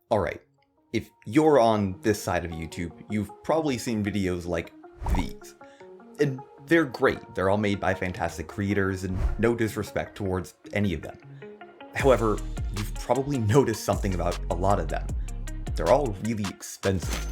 Alright, if you're on this side of YouTube, you've probably seen videos like these. And they're great, they're all made by fantastic creators, and no disrespect towards any of them. However, you've probably noticed something about a lot of them. They're all really expensive.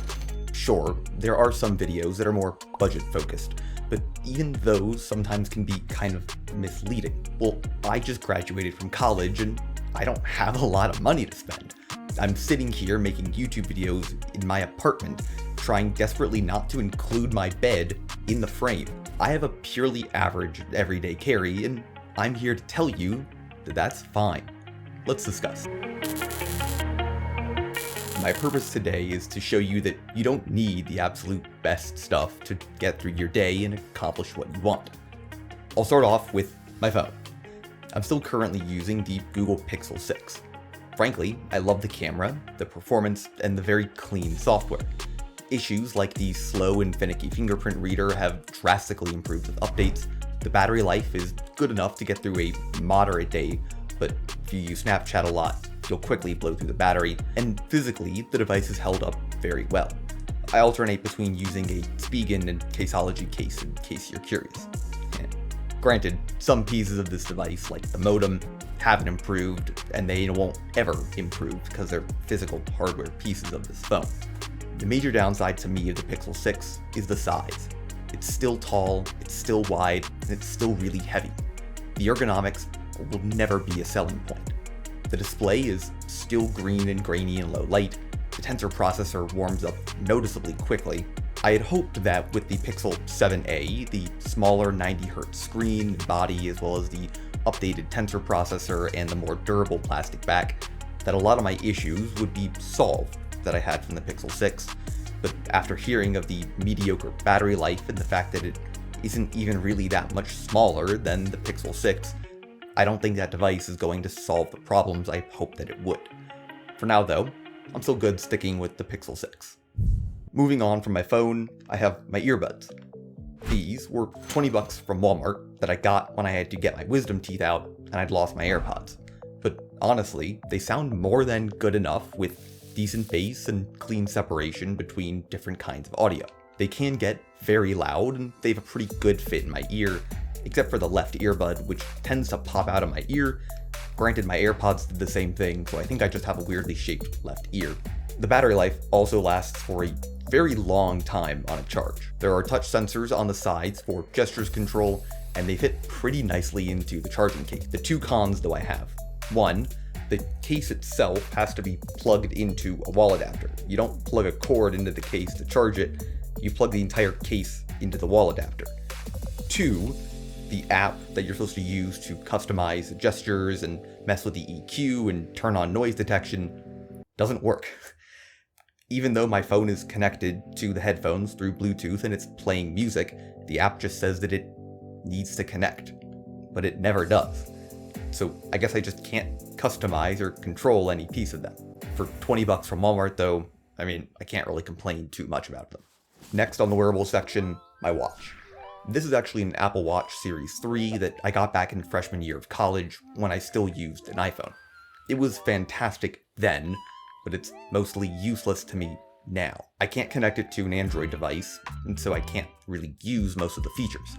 Sure, there are some videos that are more budget-focused, but even those sometimes can be kind of misleading. Well, I just graduated from college and I don't have a lot of money to spend. I'm sitting here making YouTube videos in my apartment, trying desperately not to include my bed in the frame. I have a purely average everyday carry, and I'm here to tell you that that's fine. Let's discuss. My purpose today is to show you that you don't need the absolute best stuff to get through your day and accomplish what you want. I'll start off with my phone. I'm still currently using the Google Pixel 6. Frankly, I love the camera, the performance, and the very clean software. Issues like the slow and finicky fingerprint reader have drastically improved with updates. The battery life is good enough to get through a moderate day, but if you use Snapchat a lot, you'll quickly blow through the battery, and physically, the device is held up very well. I alternate between using a Spigen and Caseology case in case you're curious. Granted, some pieces of this device, like the modem, haven't improved, and they won't ever improve because they're physical hardware pieces of this phone. The major downside to me of the Pixel 6 is the size. It's still tall, it's still wide, and it's still really heavy. The ergonomics will never be a selling point. The display is still green and grainy in low light, the Tensor processor warms up noticeably quickly. I had hoped that with the Pixel 7a, the smaller 90Hz screen and body, as well as the updated Tensor processor and the more durable plastic back, that a lot of my issues would be solved that I had from the Pixel 6, but after hearing of the mediocre battery life and the fact that it isn't even really that much smaller than the Pixel 6, I don't think that device is going to solve the problems I hoped that it would. For now though, I'm still good sticking with the Pixel 6. Moving on from my phone, I have my earbuds. These were $20 from Walmart that I got when I had to get my wisdom teeth out and I'd lost my AirPods. But honestly, they sound more than good enough with decent bass and clean separation between different kinds of audio. They can get very loud and they have a pretty good fit in my ear, except for the left earbud, which tends to pop out of my ear. Granted, my AirPods did the same thing, so I think I just have a weirdly shaped left ear. The battery life also lasts for a very long time on a charge. There are touch sensors on the sides for gestures control, and they fit pretty nicely into the charging case. The two cons though I have. One, the case itself has to be plugged into a wall adapter. You don't plug a cord into the case to charge it, you plug the entire case into the wall adapter. Two, the app that you're supposed to use to customize the gestures and mess with the EQ and turn on noise detection doesn't work. Even though my phone is connected to the headphones through Bluetooth and it's playing music, the app just says that it needs to connect, but it never does. So I guess I just can't customize or control any piece of them. For $20 from Walmart though, I mean, I can't really complain too much about them. Next on the wearable section, my watch. This is actually an Apple Watch Series 3 that I got back in freshman year of college when I still used an iPhone. It was fantastic then, but it's mostly useless to me now. I can't connect it to an Android device, and so I can't really use most of the features.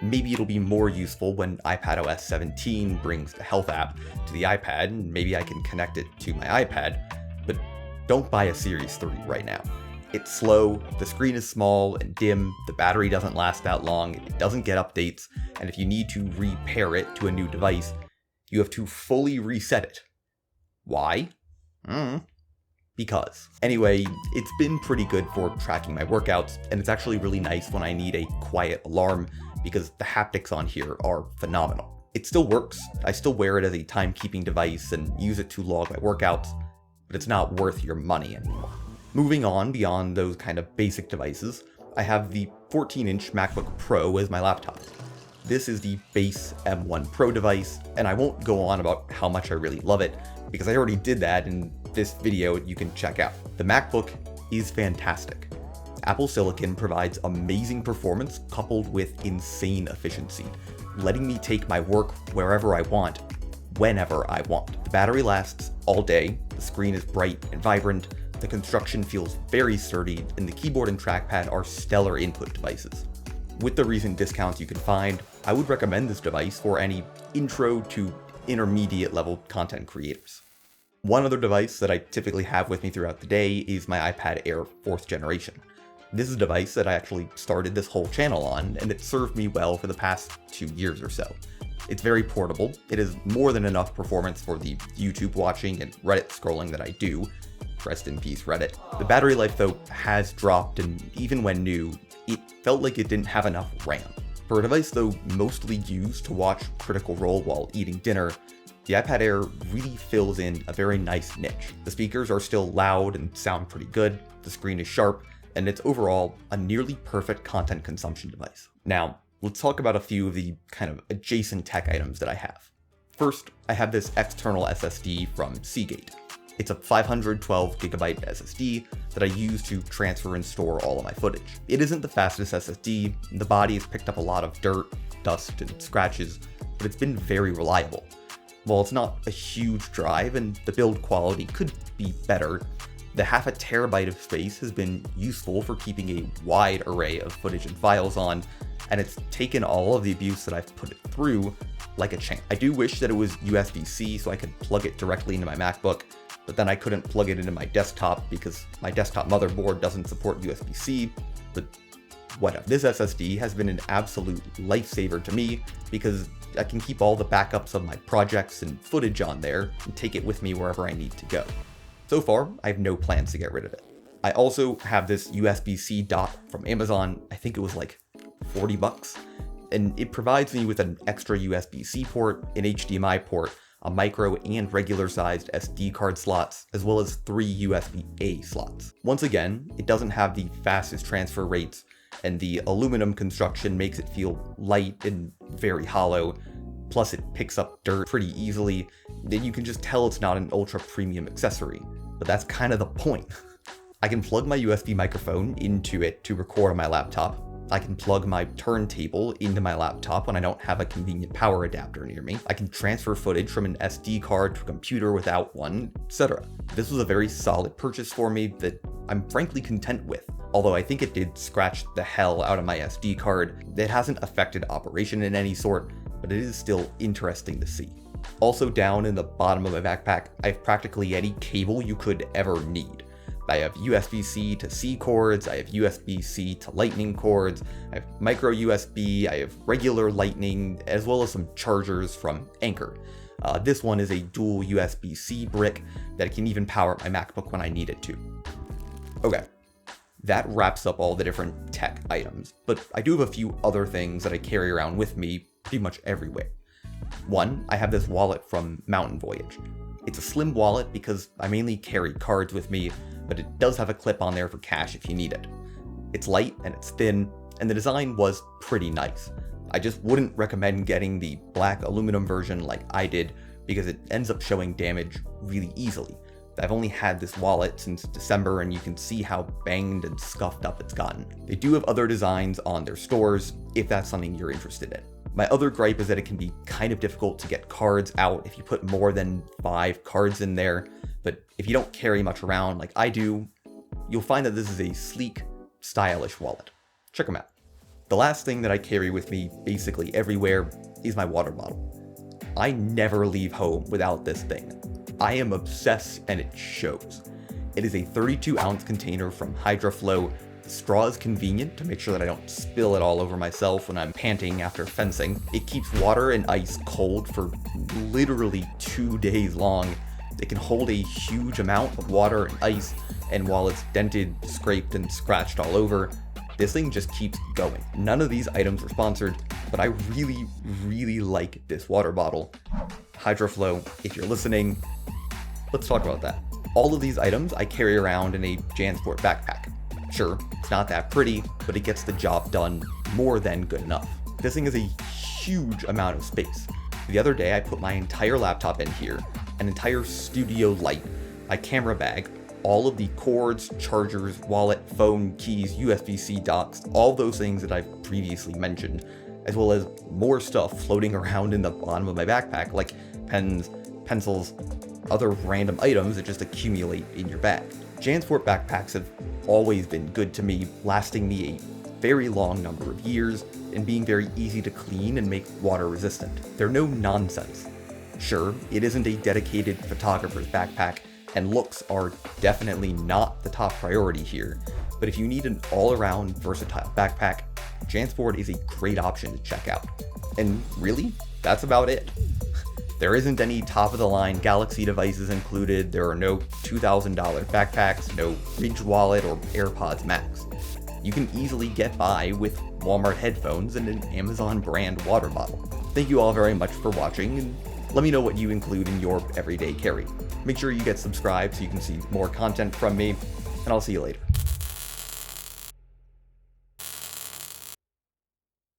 Maybe it'll be more useful when iPadOS 17 brings the Health app to the iPad, and maybe I can connect it to my iPad, but don't buy a Series 3 right now. It's slow, the screen is small and dim, the battery doesn't last that long, it doesn't get updates, and if you need to repair it to a new device, you have to fully reset it. Why? Because. Anyway, it's been pretty good for tracking my workouts, and it's actually really nice when I need a quiet alarm because the haptics on here are phenomenal. It still works, I still wear it as a timekeeping device and use it to log my workouts, but it's not worth your money anymore. Moving on beyond those kind of basic devices, I have the 14-inch MacBook Pro as my laptop. This is the base M1 Pro device, and I won't go on about how much I really love it, because I already did that in this video you can check out. The MacBook is fantastic. Apple Silicon provides amazing performance coupled with insane efficiency, letting me take my work wherever I want, whenever I want. The battery lasts all day, the screen is bright and vibrant, the construction feels very sturdy, and the keyboard and trackpad are stellar input devices. With the recent discounts you can find, I would recommend this device for any intro to intermediate level content creators. One other device that I typically have with me throughout the day is my iPad Air 4th generation. This is a device that I actually started this whole channel on, and it served me well for the past 2 years or so. It's very portable, it has more than enough performance for the YouTube watching and Reddit scrolling that I do. Rest in peace, Reddit. The battery life though has dropped, and even when new, it felt like it didn't have enough RAM. For a device though mostly used to watch Critical Role while eating dinner, the iPad Air really fills in a very nice niche. The speakers are still loud and sound pretty good, the screen is sharp, and it's overall a nearly perfect content consumption device. Now, let's talk about a few of the kind of adjacent tech items that I have. First, I have this external SSD from Seagate. It's a 512GB SSD that I use to transfer and store all of my footage. It isn't the fastest SSD, the body has picked up a lot of dirt, dust, and scratches, but it's been very reliable. While it's not a huge drive and the build quality could be better, the 0.5 terabyte of space has been useful for keeping a wide array of footage and files on, and it's taken all of the abuse that I've put it through like a champ. I do wish that it was USB-C so I could plug it directly into my MacBook, but then I couldn't plug it into my desktop because my desktop motherboard doesn't support USB-C, but whatever. This SSD has been an absolute lifesaver to me because I can keep all the backups of my projects and footage on there and take it with me wherever I need to go. So far, I have no plans to get rid of it. I also have this USB-C dock from Amazon. I think it was like $40, and it provides me with an extra USB-C port, an HDMI port, a micro and regular sized SD card slots, as well as 3 USB-A slots. Once again, it doesn't have the fastest transfer rates, and the aluminum construction makes it feel light and very hollow. Plus it picks up dirt pretty easily, and you can just tell it's not an ultra premium accessory, but that's kind of the point. I can plug my USB microphone into it to record on my laptop. I can plug my turntable into my laptop when I don't have a convenient power adapter near me. I can transfer footage from an SD card to a computer without one, etc. This was a very solid purchase for me that I'm frankly content with. Although I think it did scratch the hell out of my SD card, it hasn't affected operation in any sort, but it is still interesting to see. Also down in the bottom of my backpack, I have practically any cable you could ever need. I have USB-C to C cords, I have USB-C to Lightning cords, I have micro USB, I have regular Lightning, as well as some chargers from Anker. This one is a dual USB-C brick that can even power my MacBook when I need it to. Okay, that wraps up all the different tech items, but I do have a few other things that I carry around with me pretty much everywhere. One, I have this wallet from Mountain Voyage. It's a slim wallet because I mainly carry cards with me, but it does have a clip on there for cash if you need it. It's light and it's thin, and the design was pretty nice. I just wouldn't recommend getting the black aluminum version like I did because it ends up showing damage really easily. I've only had this wallet since December, and you can see how banged and scuffed up it's gotten. They do have other designs on their stores if that's something you're interested in. My other gripe is that it can be kind of difficult to get cards out if you put more than 5 cards in there, but if you don't carry much around like I do, you'll find that this is a sleek, stylish wallet. Check them out. The last thing that I carry with me basically everywhere is my water bottle. I never leave home without this thing. I am obsessed, and it shows. It is a 32-ounce container from HydroFlow. The straw is convenient to make sure that I don't spill it all over myself when I'm panting after fencing. It keeps water and ice cold for literally 2 days long. It can hold a huge amount of water and ice, and while it's dented, scraped, and scratched all over, this thing just keeps going. None of these items were sponsored, but I really, really like this water bottle. HydroFlow, if you're listening, let's talk about that. All of these items I carry around in a JanSport backpack. Sure, it's not that pretty, but it gets the job done more than good enough. This thing is a huge amount of space. The other day I put my entire laptop in here, an entire studio light, my camera bag, all of the cords, chargers, wallet, phone, keys, USB-C docks, all those things that I've previously mentioned, as well as more stuff floating around in the bottom of my backpack like pens, pencils, other random items that just accumulate in your bag. JanSport backpacks have always been good to me, lasting me a very long number of years and being very easy to clean and make water resistant. They're no nonsense. Sure, it isn't a dedicated photographer's backpack, and looks are definitely not the top priority here, but if you need an all-around versatile backpack, JanSport is a great option to check out. And really, that's about it. There isn't any top-of-the-line Galaxy devices included, there are no $2,000 backpacks, no Ridge Wallet or AirPods Max. You can easily get by with Walmart headphones and an Amazon brand water bottle. Thank you all very much for watching, and let me know what you include in your everyday carry. Make sure you get subscribed so you can see more content from me, and I'll see you later.